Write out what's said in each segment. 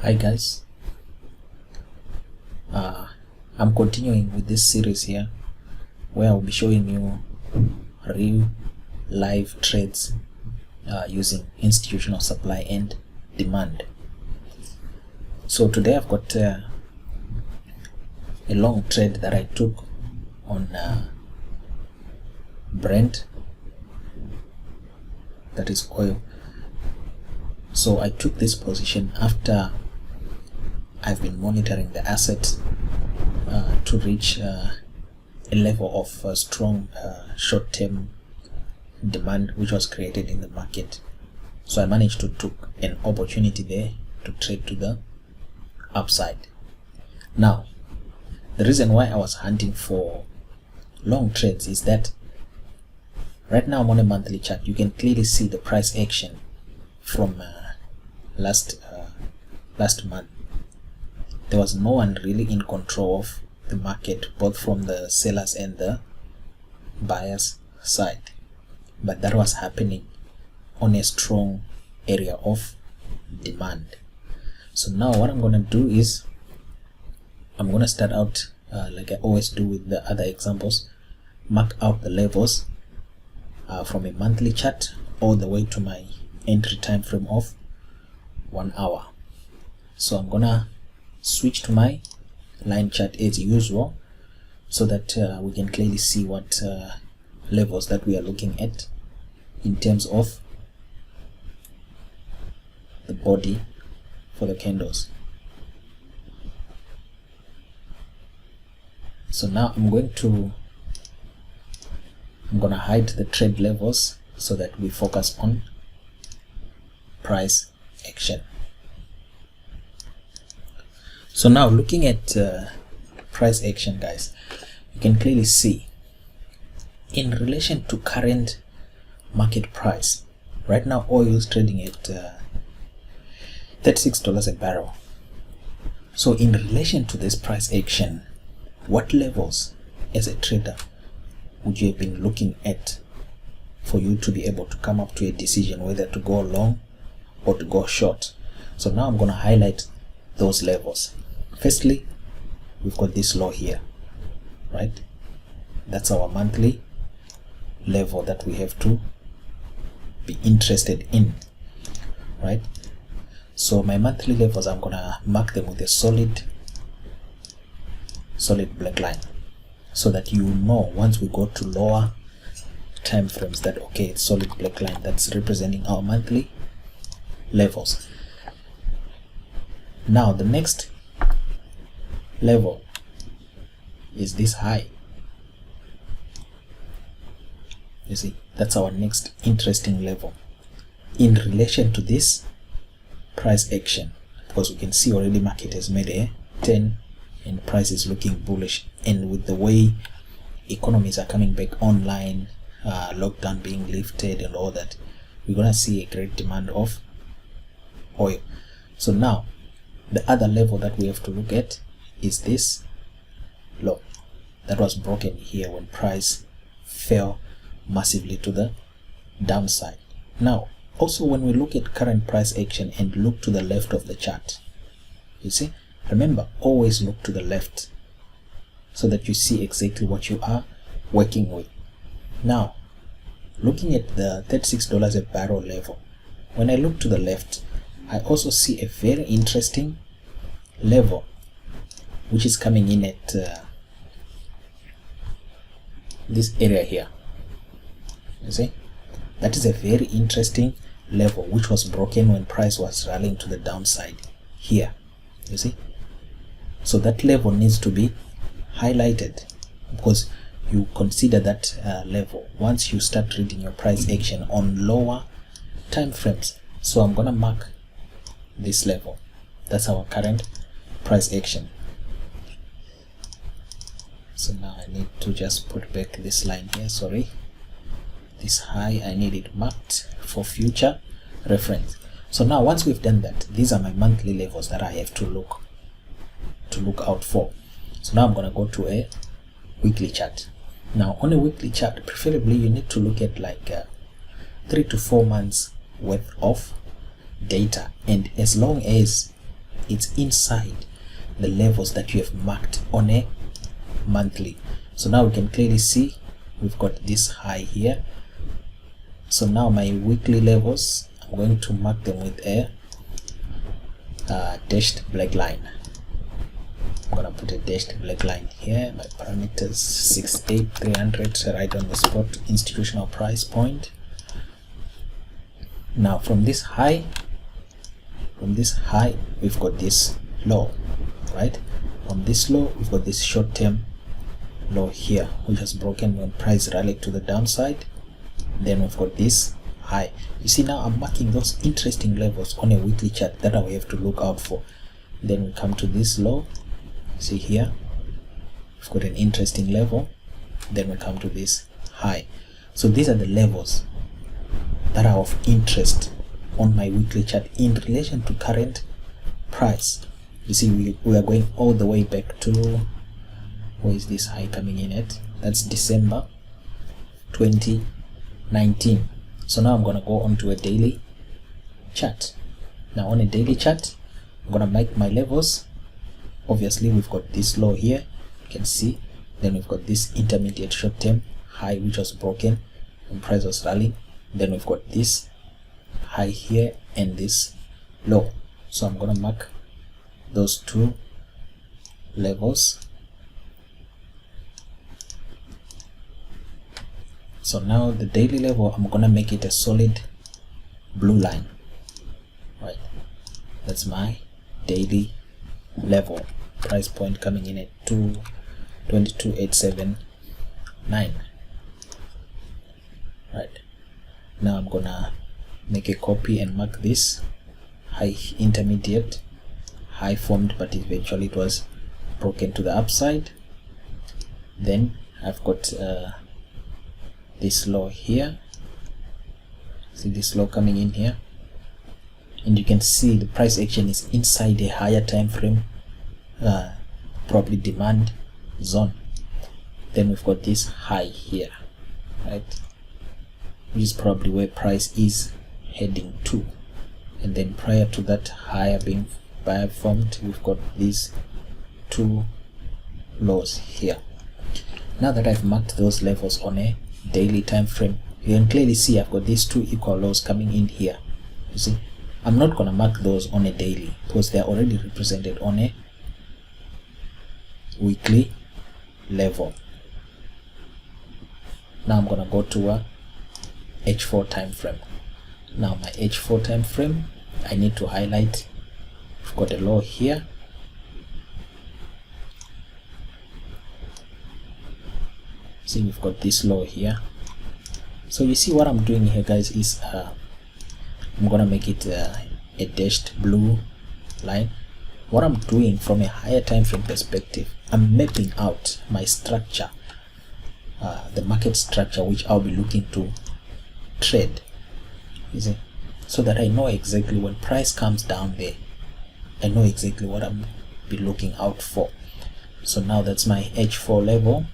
Hi guys, I'm continuing with this series here where I'll be showing you real live trades using institutional supply and demand. So today I've got a long trade that I took on Brent, that is oil. So I took this position after I've been monitoring the asset to reach a level of strong short-term demand which was created in the market. So I managed to took an opportunity there to trade to the upside. Now, the reason why I was hunting for long trades is that right now I'm on a monthly chart. You can clearly see the price action from last month. There was no one really in control of the market, both from the sellers and the buyers side, but that was happening on a strong area of demand. So now what I'm gonna do is I'm gonna start out like I always do with the other examples, mark out the levels from a monthly chart all the way to my entry time frame of 1 hour. So I'm gonna switch to my line chart as usual so that we can clearly see what levels that we are looking at in terms of the body for the candles. So now I'm gonna hide the trade levels so that we focus on price action. So now looking at price action, guys, you can clearly see in relation to current market price, right now oil is trading at $36 a barrel. So in relation to this price action, what levels as a trader would you have been looking at for you to be able to come up to a decision whether to go long or to go short? So now I'm going to highlight those levels. Firstly, we've got this low here, right? That's our monthly level that we have to be interested in, right? So my monthly levels, I'm gonna mark them with a solid black line so that you know once we go to lower time frames that okay, it's solid black line, that's representing our monthly levels. Now the next level is this high. You see, that's our next interesting level in relation to this price action, because we can see already market has made a 10 and price is looking bullish, and with the way economies are coming back online, lockdown being lifted and all that, we're gonna see a great demand of oil. So now the other level that we have to look at is this low that was broken here when price fell massively to the downside. Now also when we look at current price action and look to the left of the chart, you see, remember, always look to the left so that you see exactly what you are working with. Now looking at the $36 a barrel level, when I look to the left, I also see a very interesting level which is coming in at this area here. You see, that is a very interesting level which was broken when price was rallying to the downside here. You see, so that level needs to be highlighted because you consider that level once you start reading your price action on lower time frames. So I'm gonna mark this level. That's our current price action. So now I need to just put back this line here, sorry, this high, I need it marked for future reference. So now once we've done that, these are my monthly levels that I have to look out for. So now I'm going to go to a weekly chart. Now on a weekly chart, preferably you need to look at like 3 to 4 months worth of data, and as long as it's inside the levels that you have marked on a monthly. So now we can clearly see we've got this high here. So now my weekly levels, I'm going to mark them with a dashed black line. I'm gonna put a dashed black line here. My parameters 68300, right on the spot institutional price point. Now from this high, we've got this low, right? From this low, we've got this short-term low here, which has broken when price rallied to the downside. Then we've got this high. You see, now I'm marking those interesting levels on a weekly chart that I will have to look out for. Then we come to this low. See here, we've got an interesting level. Then we come to this high. So these are the levels that are of interest on my weekly chart in relation to current price. You see, we are going all the way back to, where is this high coming in at? That's December 2019. So now I'm going to go on to a daily chart. Now on a daily chart, I'm going to make my levels. Obviously, we've got this low here, you can see. Then we've got this intermediate short-term high, which was broken when price was rallying. Then we've got this high here and this low. So I'm going to mark those two levels. So now the daily level, I'm going to make it a solid blue line. Right, that's my daily level. Price point coming in at 22,879. Right, now I'm gonna make a copy and mark this high intermediate high formed, but eventually it was broken to the upside. Then I've got this low here. See this low coming in here, and you can see the price action is inside a higher time frame, probably demand zone. Then we've got this high here, right, which is probably where price is heading to. And then prior to that higher being formed, we've got these two lows here. Now that I've marked those levels on a daily time frame, you can clearly see I've got these two equal lows coming in here. You see, I'm not going to mark those on a daily because they are already represented on a weekly level. Now I'm going to go to a H4 time frame. Now my H4 time frame, I need to highlight, I've got a low here. See, we've got this low here. So you see what I'm doing here, guys, is I'm gonna make it a dashed blue line. What I'm doing from a higher time frame perspective, I'm mapping out my structure, the market structure, which I'll be looking to trade, you see, so that I know exactly when price comes down there, I know exactly what I'm be looking out for. So now that's my H4 level.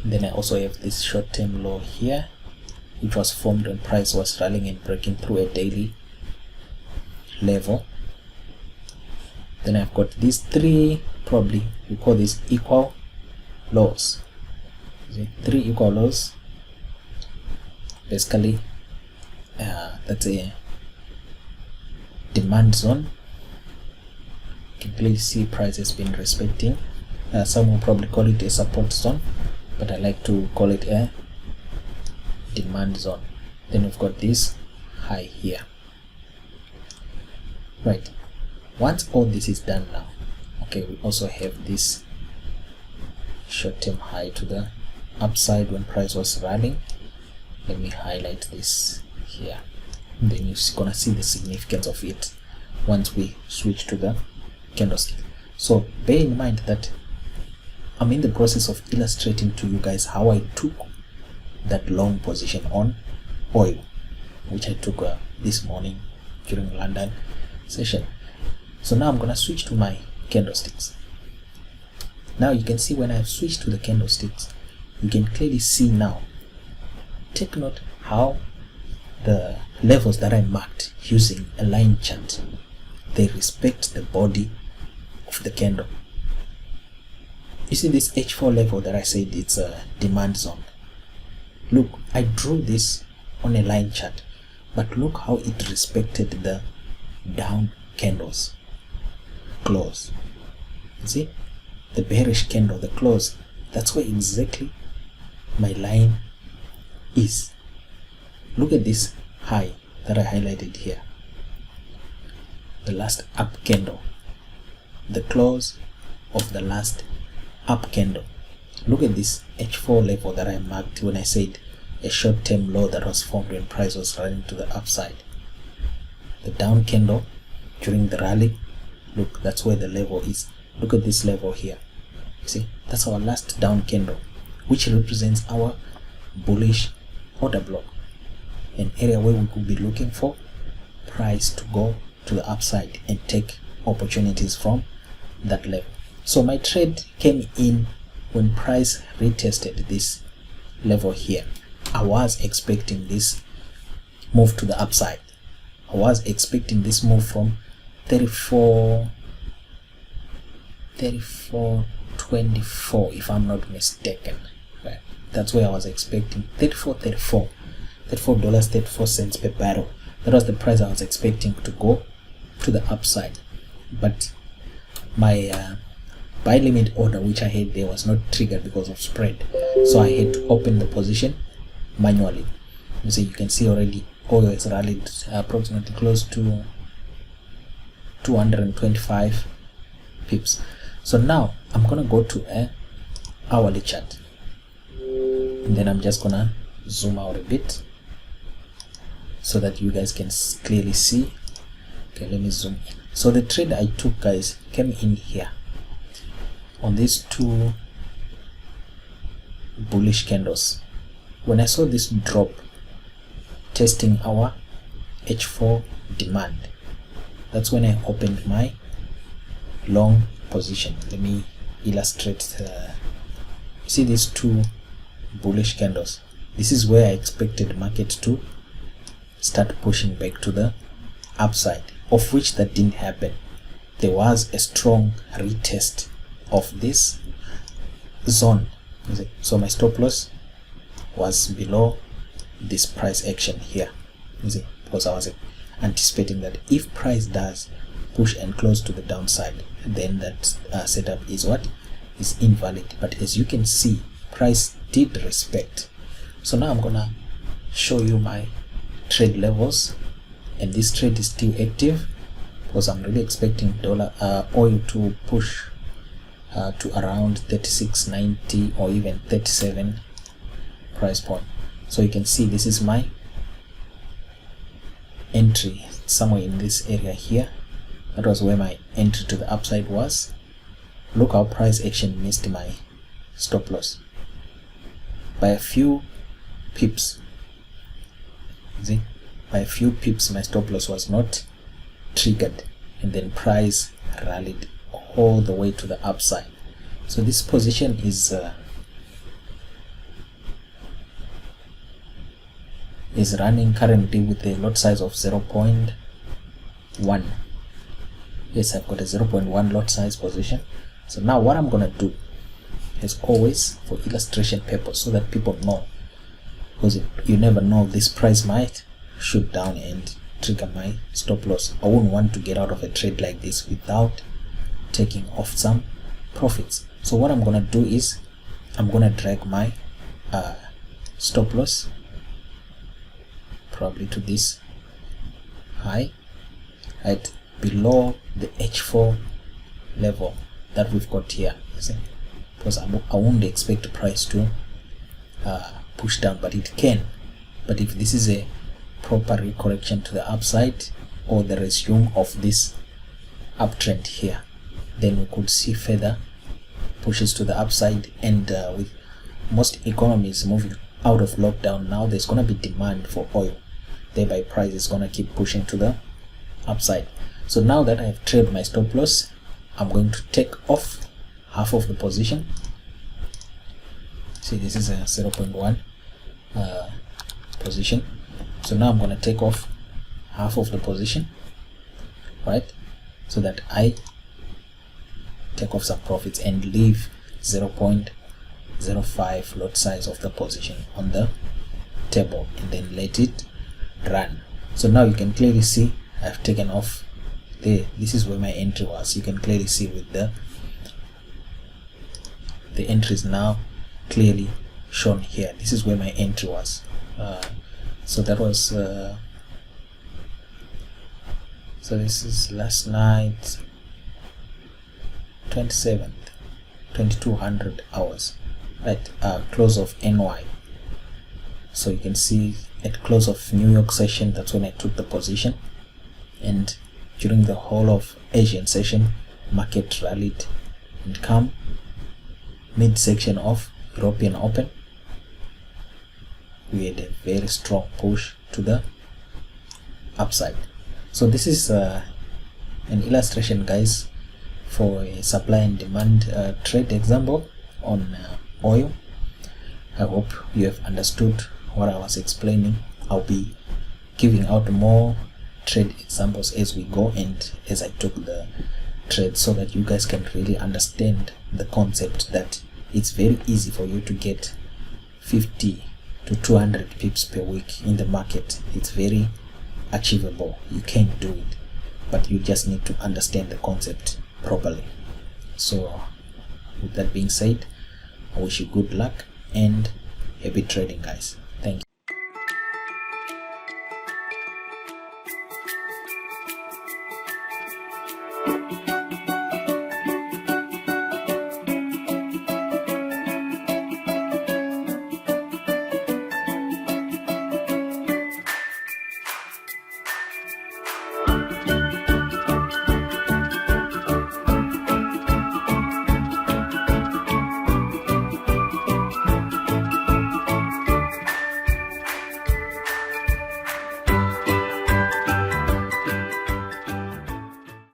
Then I also have this short-term low here, which was formed when price was rallying and breaking through a daily level. Then I've got these three, probably we call these equal lows. See, three equal lows. Basically, that's a demand zone. You can clearly see price has been respecting. Some will probably call it a support zone, but I like to call it a demand zone. Then we've got this high here. Right, once all this is done now, okay, we also have this short-term high to the upside when price was rallying. Let me highlight this here, and then you're gonna see the significance of it once we switch to the candlestick. So bear in mind that I'm in the process of illustrating to you guys how I took that long position on oil, which I took this morning during London session. So now I'm gonna switch to my candlesticks. Now you can see when I've switched to the candlesticks, you can clearly see now. Take note how the levels that I marked using a line chart, they respect the body of the candle. You see this H4 level that I said it's a demand zone. Look, I drew this on a line chart, but look how it respected the down candles close. You see the bearish candle, the close, that's where exactly my line is. Look at this high that I highlighted here, the last up candle, the close of the last up candle. Look at this H4 level that I marked when I said a short-term low that was formed when price was running to the upside. The down candle during the rally, look, that's where the level is. Look at this level here. See, that's our last down candle, which represents our bullish order block, an area where we could be looking for price to go to the upside and take opportunities from that level. So my trade came in when price retested this level here. I was expecting this move to the upside. I was expecting this move from 34.24 if I'm not mistaken. Right, that's where I was expecting. $34.34 per barrel. That was the price I was expecting to go to the upside, but my buy limit order which I had there was not triggered because of spread, so I had to open the position manually. So you can see already oil has rallied approximately close to 225 pips. So now I'm gonna go to a hourly chart, and then I'm just gonna zoom out a bit so that you guys can clearly see. Okay, let me zoom in. So the trade I took, guys, came in here on these two bullish candles. When I saw this drop testing our H4 demand, that's when I opened my long position. Let me illustrate. See these two bullish candles. This is where I expected the market to start pushing back to the upside, of which that didn't happen. There was a strong retest of this zone. So my stop loss was below this price action here, because I was anticipating that if price does push and close to the downside, then that setup is invalid. But as you can see, price did respect. So now I'm gonna show you my trade levels, and this trade is still active because I'm really expecting oil to push to around 36.90 or even 37 price point. So you can see this is my entry somewhere in this area here. That was where my entry to the upside was. Look how price action missed my stop loss by a few pips. See, by a few pips my stop loss was not triggered, and then price rallied all the way to the upside. So this position is running currently with a lot size of 0.1. Yes, I've got a 0.1 lot size position. So now what I'm gonna do, as always, for illustration purpose, so that people know, because you never know, this price might shoot down and trigger my stop loss. I wouldn't want to get out of a trade like this without taking off some profits. So what I'm gonna do is I'm gonna drag my stop loss probably to this high, right below the H4 level that we've got here. See? Because I won't expect the price to push down, but it can. But if this is a proper correction to the upside, or the resume of this uptrend here, then we could see further pushes to the upside. And with most economies moving out of lockdown now, there's going to be demand for oil, thereby price is going to keep pushing to the upside. So now that I have traded my stop loss, I'm going to take off half of the position. See, this is a 0.1 position. So now I'm going to take off half of the position, right, so that I take off some profits and leave 0.05 lot size of the position on the table, and then let it run. So now you can clearly see I've taken off there. This is where my entry was. You can clearly see with the entry is now clearly shown here. This is where my entry was. So that was so this is last night, 27th, 2200 hours, right? Close of NY. So you can see at close of New York session, that's when I took the position, and during the whole of Asian session, market rallied, and come mid-section of European Open, we had a very strong push to the upside. So this is an illustration, guys, for a supply and demand trade example on oil. I hope you have understood what I was explaining. I'll be giving out more trade examples as we go and as I took the trade, so that you guys can really understand the concept that it's very easy for you to get 50 to 200 pips per week in the market. It's very achievable. You can do it, but you just need to understand the concept properly. So with that being said, I wish you good luck and happy trading, guys.